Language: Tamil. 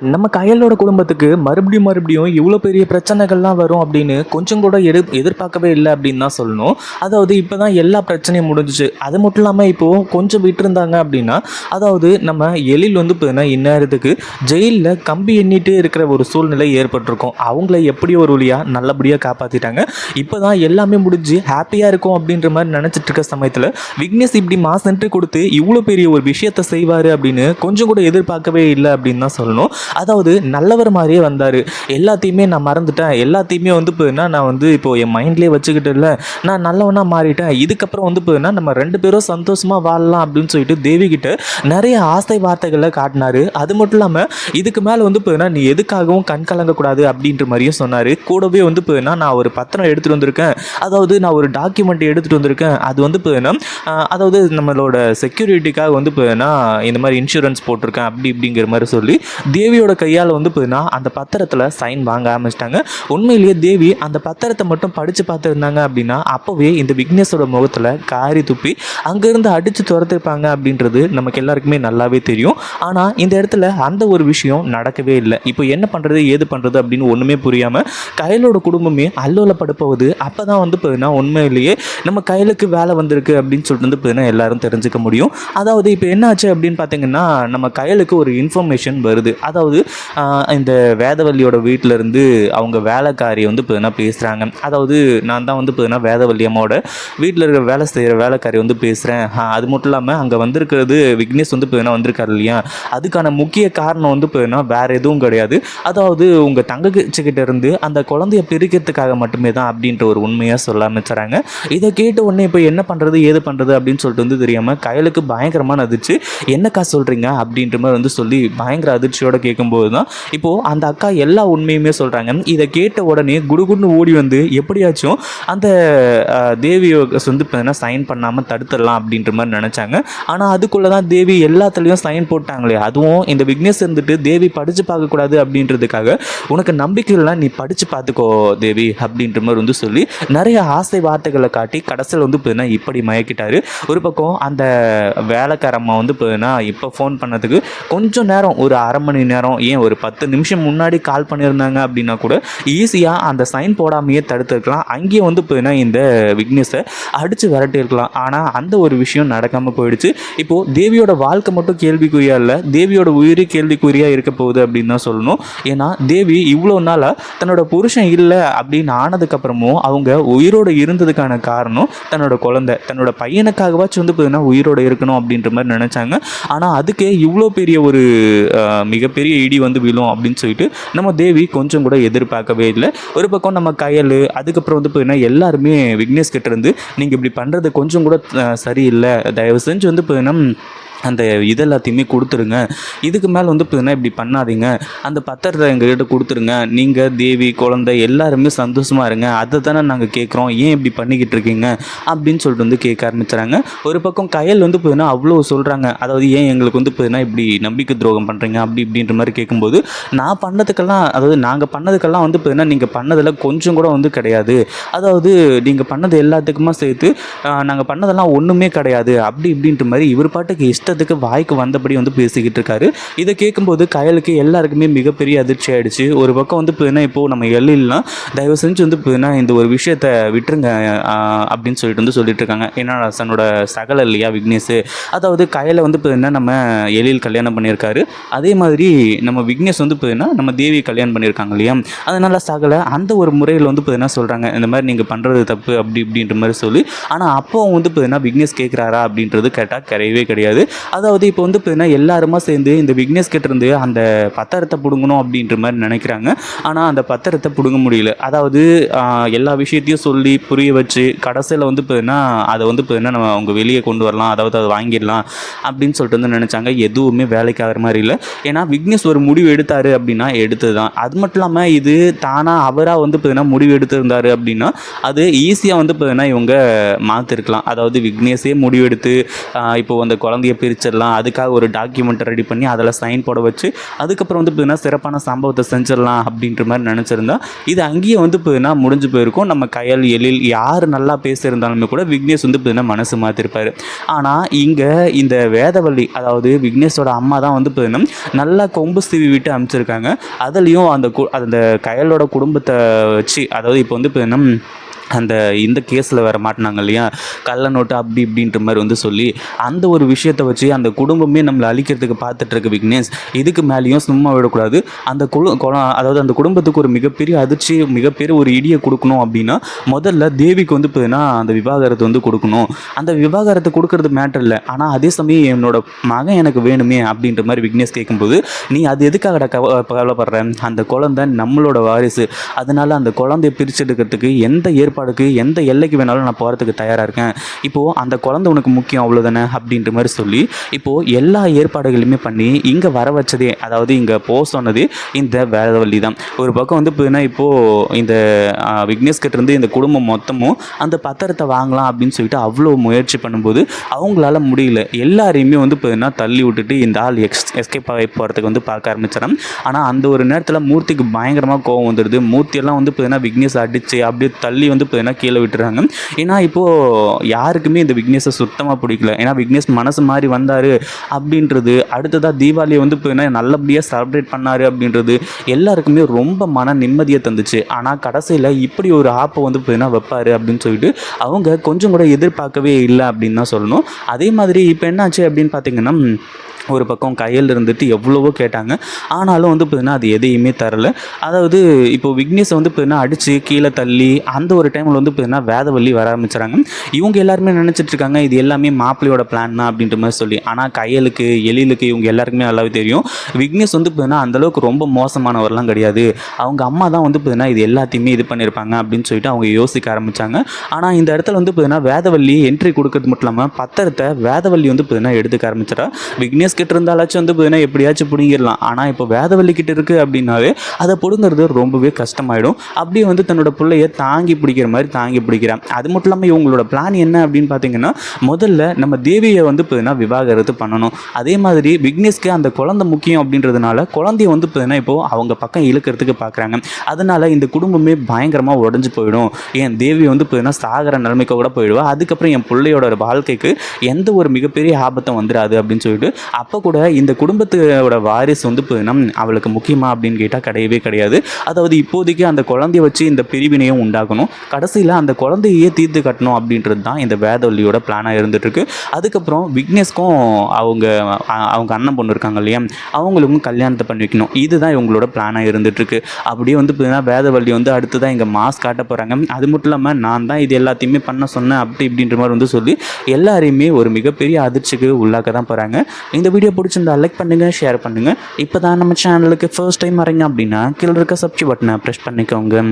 நம்ம கையலோட குடும்பத்துக்கு மறுபடியும் இவ்வளோ பெரிய பிரச்சனைகள்லாம் வரும் அப்படின்னு கொஞ்சம் கூட எதிர்பார்க்கவே இல்லை அப்படின்னு தான் சொல்லணும். அதாவது இப்போ தான் எல்லா பிரச்சனையும் முடிஞ்சிச்சு. அது மட்டும் இல்லாமல் இப்போது கொஞ்சம் விட்டுருந்தாங்க அப்படின்னா, அதாவது நம்ம எழில் வந்து பார்த்தீங்கன்னா இந்நேரத்துக்கு ஜெயிலில் கம்பி எண்ணிட்டே இருக்கிற ஒரு சூழ்நிலை ஏற்பட்டிருக்கும். அவங்கள எப்படியோ ஒரு வழியாக நல்லபடியாக காப்பாற்றிட்டாங்க. இப்போ தான் எல்லாமே முடிஞ்சு ஹாப்பியாக இருக்கும் அப்படின்ற மாதிரி நினச்சிட்டு இருக்க சமயத்தில் விக்னேஷ் இப்படி மாஸ் என்ட்ரி கொடுத்து இவ்வளோ பெரிய ஒரு விஷயத்தை செய்வார் அப்படின்னு கொஞ்சம் கூட எதிர்பார்க்கவே இல்லை அப்படின்னு தான் சொல்லணும். அதாவது நல்லவர் மாதிரியே வந்தார். எல்லாத்தையுமே நான் மறந்துட்டேன், எல்லாத்தையுமே வந்து போயின்னா நான் வந்து இப்போது என் மைண்ட்லேயே வச்சுக்கிட்டு இல்லை, நான் நல்லவனாக மாறிட்டேன், இதுக்கப்புறம் வந்து போயின்னா நம்ம 2 பேரும் சந்தோஷமாக வாழலாம் அப்படின்னு சொல்லிட்டு தேவிகிட்ட நிறைய ஆசை வார்த்தைகளை காட்டினார். அது மட்டும் இல்லாமல் இதுக்கு மேலே வந்து போயின்னா நீ எதுக்காகவும் கண் கலங்கக்கூடாது அப்படின்ற மாதிரியும் சொன்னார். கூடவே வந்து போயின்னா நான் ஒரு பத்திரம் எடுத்துகிட்டு வந்திருக்கேன், அதாவது நான் ஒரு டாக்குமெண்ட் எடுத்துகிட்டு வந்திருக்கேன், அது வந்து போயின்னா அதாவது நம்மளோட செக்யூரிட்டிக்காக வந்து போயின்னா இந்த மாதிரி இன்சூரன்ஸ் போட்டிருக்கேன் அப்படி இப்படிங்கிற மாதிரி சொல்லி தேவியோட கையால் வந்து போயின்னா அந்த பத்திரத்தில் சைன் வாங்க ஆரம்பிச்சிட்டாங்க. உண்மையிலேயே தேவி அந்த பத்திரத்தை மட்டும் படித்து பார்த்துருந்தாங்க அப்படின்னா அப்போவே இந்த விக்னேஷோட முகத்தில் காரி துப்பி அங்கேருந்து அடித்து துரத்திருப்பாங்க அப்படின்றது நமக்கு எல்லாருக்குமே நல்லாவே தெரியும். ஆனால் இந்த இடத்துல அந்த ஒரு விஷயம் நடக்கவே இல்லை. இப்போ என்ன பண்ணுறது ஏது பண்ணுறது அப்படின்னு ஒன்றுமே புரியாமல் கையலோட குடும்பமே அல்லோலப்படுப்போகுது. அப்போ தான் வந்து போயின்னா உண்மையிலேயே நம்ம கையலுக்கு வேலை வந்திருக்கு அப்படின்னு சொல்லிட்டு வந்து போயின்னா எல்லாரும் தெரிஞ்சுக்க முடியும். அதாவது இப்போ என்ன ஆச்சு அப்படின்னு பார்த்தீங்கன்னா நம்ம கையலுக்கு ஒரு இன்ஃபர்மேஷன் வருது. அதாவது இந்த வேதவல்லியோட வீட்டிலேருந்து அவங்க வேலைக்காரியை வந்து இப்போ பேசுகிறாங்க. அதாவது நான் தான் வந்து இப்போ வேதவல்லி அம்மாவோட வீட்டில் இருக்கிற வேலை செய்கிற வேலைக்காரி வந்து பேசுகிறேன். அது மட்டும் இல்லாமல் அங்கே வந்திருக்கிறது விக்னேஷ் வந்து இப்போ வந்திருக்காரு இல்லையா, அதுக்கான முக்கிய காரணம் வந்து இப்போ வேறு எதுவும் கிடையாது. அதாவது உங்கள் தங்கச்சிக்கிட்ட இருந்து அந்த குழந்தைய பிரிக்கிறதுக்காக மட்டுமே தான் அப்படின்ற ஒரு உண்மையாக சொல்ல ஆரம்பிச்சுறாங்க. இதை கேட்ட உடனே இப்போ என்ன பண்ணுறது ஏது பண்ணுறது அப்படின்னு சொல்லிட்டு வந்து தெரியாமல் கையலுக்கு பயங்கரமான அதிர்ச்சி. என்னக்கா சொல்கிறீங்க அப்படின்ற மாதிரி வந்து சொல்லி பயங்கர அதிர்ச்சியோட கேட்கும்போது தான் இப்போது அந்த அக்கா எல்லா உண்மையுமே சொல்கிறாங்க. இதை கேட்ட உடனே குடுகுடுன்னு ஓடி வந்து எப்படியாச்சும் அந்த தேவியை வந்து பார்த்தீங்கன்னா சைன் பண்ணாமல் தடுத்துடலாம் அப்படின்ற மாதிரி நினச்சாங்க. ஆனால் அதுக்குள்ளே தான் தேவி எல்லாத்துலேயும் சைன் போட்டாங்களே, அதுவும் இந்த விக்னேஷ் இருந்துட்டு தேவி படித்து பார்க்கக்கூடாது அப்படின்றதுக்காக உனக்கு நம்பிக்கை இல்லைனா நீ படித்து பார்த்துக்கோ தேவி அப்படின்ற மாதிரி வந்து சொல்லி நிறைய ஆசை வார்த்தைகளை காட்டி கடைசியில் வந்து பார்த்தீங்கன்னா இப்படி மயக்கிட்டாரு. ஒரு பக்கம் அந்த வேலைக்காரம்மா வந்து பார்த்தீங்கன்னா இப்போ ஃபோன் பண்ணதுக்கு கொஞ்சம் நேரம் ஒரு அரை மணி நேரம் ஏன் ஒரு 10 நிமிஷம் முன்னாடி கால் பண்ணியிருந்தாங்க அப்படின்னா கூட ஈஸியாக அந்த சைன் போடாமையே தடுத்துருக்கலாம். அங்கேயே வந்து போயின்னா இந்த விக்னேஷை அடித்து விரட்டியிருக்கலாம். ஆனால் அந்த ஒரு விஷயம் நடக்காமல் போயிடுச்சு. இப்போது தேவியோட வாழ்க்கை மட்டும் கேள்விக்குறியாக இல்லை, தேவியோட உயிரி கேள்விக்குறியாக இருக்க போகுது அப்படின்னு தான் சொல்லணும். ஏன்னா தேவி இவ்வளோ நாளாக தன்னோட புருஷன் இல்லை அப்படின்னு ஆனதுக்கப்புறமும் அவங்க உயிரோடு இருந்ததுக்கான காரணம் தன்னோட குழந்தை, தன்னோட பையனுக்காகவாச்சும் வந்து போயின்னா உயிரோடு இருக்கணும் அப்படின்ற மாதிரி நினச்சாங்க. ஆனால் அதுக்கே இவ்வளோ பெரிய ஒரு மிகப்பெரிய இடி வந்து விழும் அப்படின்னு சொல்லிட்டு நம்ம தேவி கொஞ்சம் கூட எதிர்பார்க்கவே இல்லை. ஒரு பக்கம் நம்ம கையல் அதுக்கப்புறம் வந்து போயின்னா எல்லாருமே விக்னேஷ் கிட்ட இருந்து நீங்கள் இப்படி பண்ணுறது கொஞ்சம் கூட சரியில்லை, தயவு செஞ்சு வந்து போயின்னா அந்த இதெல்லாத்தையுமே கொடுத்துருங்க, இதுக்கு மேலே வந்து பார்த்தீங்கன்னா இப்படி பண்ணாதீங்க, அந்த பத்திரத்தை எங்ககிட்ட கொடுத்துருங்க, நீங்கள் தேவி குழந்தை எல்லாருமே சந்தோஷமாக இருங்க, அதை தானே நாங்கள் கேட்குறோம், ஏன் இப்படி பண்ணிக்கிட்டு இருக்கீங்க அப்படின்னு சொல்லிட்டு வந்து கேட்க ஆரம்பிச்சுறாங்க. ஒரு பக்கம் கையல் வந்து பார்த்தீங்கன்னா அவ்வளோ சொல்கிறாங்க, அதாவது ஏன் எங்களுக்கு வந்து பார்த்தீங்கன்னா இப்படி நம்பிக்கை துரோகம் பண்ணுறீங்க அப்படி இப்படின்ற மாதிரி கேட்கும்போது நான் பண்ணதுக்கெல்லாம், அதாவது நாங்கள் பண்ணதுக்கெல்லாம் வந்து பார்த்தீங்கன்னா நீங்கள் பண்ணதில் கொஞ்சம் கூட வந்து கிடையாது, அதாவது நீங்கள் பண்ணது எல்லாத்துக்குமா சேர்த்து நாங்கள் பண்ணதெல்லாம் ஒன்றுமே கிடையாது அப்படி இப்படின்ற மாதிரி இவர் பாட்டுக்கு இஷ்டத்துக்கு வாய்க்கு வந்தபடி வந்து பேசிக்கிட்டு இருக்காரு. இதை கேட்கும்போது கையலுக்கு எல்லாருக்குமே மிகப்பெரிய அதிர்ச்சி ஆகிடுச்சு. ஒரு பக்கம் வந்து பார்த்தீங்கன்னா இப்போது நம்ம எல்லாம் தயவு செஞ்சு வந்து பார்த்தீங்கன்னா இந்த ஒரு விஷயத்தை விட்டுருங்க அப்படின்னு சொல்லிட்டு வந்து சொல்லிட்டு இருக்காங்க. ஏன்னா தன்னோட சகல இல்லையா விக்னேஷ், அதாவது கையில் வந்து பார்த்தீங்கன்னா நம்ம எழில் கல்யாணம் பண்ணியிருக்காரு, அதே மாதிரி நம்ம விக்னேஷ் வந்து பார்த்தீங்கன்னா நம்ம தேவி கல்யாணம் பண்ணியிருக்காங்க இல்லையா, அதனால் சகல அந்த ஒரு முறையில் வந்து பார்த்தீங்கன்னா சொல்கிறாங்க இந்த மாதிரி நீங்கள் பண்ணுறது தப்பு அப்படி இப்படின்ற மாதிரி சொல்லி. ஆனால் அப்போ வந்து பார்த்தீங்கன்னா விக்னேஷ் கேட்குறாரா அப்படின்றது கேட்டால் கிடையவே கிடையாது. அதாவது இப்போ வந்து பார்த்தீங்கன்னா எல்லாருமா சேர்ந்து இந்த விக்னேஷ் கிட்ட இருந்து அந்த பத்திரத்தை பிடுங்கணும் அப்படின்ற மாதிரி நினைக்கிறாங்க. ஆனால் அந்த பத்திரத்தை பிடுங்க முடியல. அதாவது எல்லா விஷயத்தையும் சொல்லி புரிய வச்சு கடைசியில் வந்து பார்த்தீங்கன்னா அதை வந்து பார்த்தீங்கன்னா நம்ம அவங்க வெளியே கொண்டு வரலாம், அதாவது அதை வாங்கிடலாம் அப்படின்னு சொல்லிட்டு வந்து நினச்சாங்க. எதுவுமே வேலைக்கு ஆகிற மாதிரி இல்லை. ஏன்னா விக்னேஷ் ஒரு முடிவு எடுத்தார் அப்படின்னா எடுத்தது தான். அது மட்டும் இல்லாமல் இது தானாக அவராக வந்து பார்த்தீங்கன்னா முடிவு எடுத்திருந்தார் அப்படின்னா அது ஈஸியாக வந்து பார்த்தீங்கன்னா இவங்க மாற்றிருக்கலாம். அதாவது விக்னேஷே முடிவெடுத்து இப்போ அந்த குழந்தைய பிரிச்சிடலாம், அதுக்காக ஒரு டாக்குமெண்ட்டை ரெடி பண்ணி அதில் சைன் போட வச்சு அதுக்கப்புறம் வந்து பார்த்தீங்கன்னா சிறப்பான சம்பவத்தை செஞ்சிடலாம் அப்படின்ற மாதிரி நினச்சிருந்தா இது அங்கேயே வந்து பார்த்தீங்கன்னா முடிஞ்சு போயிருக்கும். நம்ம கயல் எழில் யார் நல்லா பேசியிருந்தாலுமே கூட விக்னேஷ் வந்து பார்த்தீங்கன்னா மனசு மாற்றிருப்பார். ஆனால் இங்கே இந்த வேதவள்ளி அதாவது விக்னேஷோட அம்மா தான் வந்து பார்த்தீங்கன்னா நல்லா கொம்பு சீவி விட்டு அனுப்பிச்சிருக்காங்க. அதுலேயும் அந்த கயலோட குடும்பத்தை வச்சு அதாவது இப்போ வந்து பார்த்தீங்கன்னா இந்த கேஸில் வேறு மாட்டினாங்க இல்லையா, கள்ள நோட்டு அப்படி இப்படின்ற மாதிரி வந்து சொல்லி அந்த ஒரு விஷயத்தை வச்சு அந்த குடும்பமே நம்மளை அழிக்கிறதுக்கு பார்த்துட்ருக்கு விக்னேஷ். இதுக்கு மேலேயும் சும்மா விடக்கூடாது. அந்த அதாவது அந்த குடும்பத்துக்கு ஒரு மிகப்பெரிய அதிர்ச்சி, மிகப்பெரிய ஒரு இடியை கொடுக்கணும் அப்படின்னா முதல்ல தேவிக்கு வந்து பார்த்தீங்கன்னா அந்த விவாகரத்து வந்து கொடுக்கணும். அந்த விவாகரத்தை கொடுக்கறது மேட்டர் இல்லை, ஆனால் அதே சமயம் என்னோட மகன் எனக்கு வேணுமே அப்படின்ற மாதிரி விக்னேஷ் கேட்கும்போது நீ அது எதுக்காக கவலைப்படுற, அந்த குழந்தை நம்மளோட வாரிசு, அதனால் அந்த குழந்தைய பிரிச்செடுக்கிறதுக்கு எந்த எந்த எல்லைக்கு வேணாலும் நான் போகிறதுக்கு தயாராக இருக்கேன். இப்போது அந்த குழந்தை உனக்கு முக்கியம் அவ்வளோதானே அப்படின்ற மாதிரி சொல்லி இப்போது எல்லா ஏற்பாடுகளுமே பண்ணி இங்கே வர வச்சதே அதாவது இங்கே சொன்னது இந்த வேதவள்ளி தான். ஒரு பக்கம் வந்து பார்த்தீங்கன்னா இப்போது இந்த விக்னேஷ் கிட்டேருந்து இந்த குடும்பம் மொத்தமும் அந்த பத்திரத்தை வாங்கலாம் அப்படின்னு சொல்லிட்டு அவ்வளோ முயற்சி பண்ணும்போது அவங்களால முடியல. எல்லாரையுமே வந்து பார்த்தீங்கன்னா தள்ளி விட்டுட்டு இந்த ஆள் எஸ்கேப் ஆகி போகிறதுக்கு வந்து பார்க்க ஆரம்பிச்சிடறான். ஆனால் அந்த ஒரு நேரத்தில் மூர்த்திக்கு பயங்கரமாக கோவம் வந்துடுது. மூர்த்தியெல்லாம் வந்து பார்த்தீங்கன்னா விக்னேஷ் அடித்து அப்படியே தள்ளி வந்து பார்த்தீங்கன்னா கீழே விட்டுறாங்க. ஏன்னா இப்போது யாருக்குமே இந்த விக்னேஷை சுத்தமாக பிடிக்கல. ஏன்னா விக்னேஷ் மனசு மாதிரி வந்தார் அப்படின்றது, அடுத்ததாக தீபாவளியை வந்து பார்த்தீங்கன்னா நல்லபடியாக செலிப்ரேட் பண்ணார் அப்படின்றது எல்லாருக்குமே ரொம்ப மன நிம்மதியை தந்துச்சு. ஆனால் கடைசியில் இப்படி ஒரு ஆப்பை வந்து பார்த்தீங்கன்னா வைப்பார் அப்படின்னு சொல்லிட்டு அவங்க கொஞ்சம் கூட எதிர்பார்க்கவே இல்லை அப்படின்னு தான் சொல்லணும். அதே மாதிரி இப்போ என்னாச்சு அப்படின்னு பார்த்தீங்கன்னா ஒரு பக்கம் கையில் இருந்துட்டு எவ்வளவோ கேட்டாங்க, ஆனாலும் வந்து பார்த்தீங்கன்னா அது எதையுமே தரல. அதாவது இப்போ விக்னேஷை வந்து பார்த்தீங்கன்னா அடித்து கீழே தள்ளி அந்த ஒரு டைமில் வந்து பார்த்தீங்கன்னா வேதவள்ளி வர ஆரம்பிச்சுறாங்க. இவங்க எல்லாருமே நினச்சிட்டு இருக்காங்க இது எல்லாமே மாப்பிள்ளையோட பிளான் தான் அப்படின்ற மாதிரி சொல்லி. ஆனால் கையலுக்கு எழிலுக்கு இவங்க எல்லாருக்குமே நல்லாவே தெரியும் விக்னேஷ் வந்து பார்த்தீங்கன்னா அந்தளவுக்கு ரொம்ப மோசமானவரெலாம் கிடையாது. அவங்க அம்மா தான் வந்து பார்த்தீங்கன்னா இது எல்லாத்தையுமே இது பண்ணியிருப்பாங்க அப்படின்னு சொல்லிட்டு அவங்க யோசிக்க ஆரம்பித்தாங்க. ஆனால் இந்த இடத்துல வந்து பார்த்தீங்கன்னா வேதவள்ளி என்ட்ரி கொடுக்கறது மட்டும் இல்லாமல் பத்திரத்தை வேதவள்ளி வந்து பார்த்தீங்கன்னா எடுத்துக்க ஆரம்பிச்சிடா. விக்னேஷ் கிட்ட இருந்தாலாச்சும் வந்து பார்த்தீங்கன்னா எப்படியாச்சும் பிடுங்கிடலாம். ஆனால் இப்போ வேதவள்ளி கிட்ட இருக்குது அப்படின்னாவே அதை பிடுங்கிறது ரொம்பவே கஷ்டமாயிடும். அப்படியே வந்து தன்னோட பிள்ளைய தாங்கி பிடிக்கிற மாதிரி தாங்கி பிடிக்கிறான். அது மட்டும் இல்லாமல் இவங்களோட பிளான் என்ன அப்படின்னு பார்த்தீங்கன்னா முதல்ல நம்ம தேவியை வந்து பார்த்தீங்கன்னா விவாகரத்து பண்ணணும். அதே மாதிரி விக்னேஷ்க்கு அந்த குழந்தை முக்கியம் அப்படின்றதுனால குழந்தைய வந்து பார்த்தீங்கன்னா இப்போது அவங்க பக்கம் இழுக்கிறதுக்கு பார்க்குறாங்க. அதனால் இந்த குடும்பமே பயங்கரமாக உடஞ்சி போயிடும். ஏன் தேவி வந்து பார்த்தீங்கன்னா சாகர நிலைமைக்கு கூட போயிடுவா. அதுக்கப்புறம் என் பிள்ளையோட வாழ்க்கைக்கு எந்த ஒரு மிகப்பெரிய ஆபத்தும் வந்துடாது அப்படின்னு சொல்லிட்டு அப்போ கூட இந்த குடும்பத்தோட வாரிசு வந்து அவளுக்கு முக்கியமா அப்படின்னு கேட்டால் கிடையவே கிடையாது. அதாவது இப்போதைக்கு அந்த குழந்தைய வச்சு இந்த பிரிவினையும் உண்டாக்கணும், கடைசியில் அந்த குழந்தையே தீர்த்து கட்டணும் அப்படின்றது தான் இந்த வேதவள்ளியோட பிளானாக இருந்துகிட்ருக்கு. அதுக்கப்புறம் விக்னேஷ்க்கும் அவங்க அண்ணன் பொண்ணு இருக்காங்க இல்லையா, அவங்களுக்கும் கல்யாணத்தை பண்ணி வைக்கணும். இதுதான் இவங்களோட பிளானாக இருந்துகிட்ருக்கு. அப்படியே வந்து பார்த்தீங்கன்னா வேதவள்ளி வந்து அடுத்து தான் இங்கே மாஸ் காட்ட போகிறாங்க. அது மட்டும் இல்லாமல் நான் தான் இது எல்லாத்தையுமே பண்ண சொன்னேன் அப்படி இப்படின்ற மாதிரி வந்து சொல்லி எல்லாரையுமே ஒரு மிகப்பெரிய அதிர்ச்சிக்கு உள்ளாக்க தான் போகிறாங்க. இந்த வீடியோ பிடிச்சிருந்தா லைக் பண்ணுங்கள், ஷேர் பண்ணுங்கள். இப்போ தான் நம்ம சேனலுக்கு ஃபர்ஸ்ட் டைம் வரீங்க அப்படின்னா கீழே இருக்க சப்ஸ்கிரைப் பட்டனை ப்ரெஸ் பண்ணிக்கோங்க.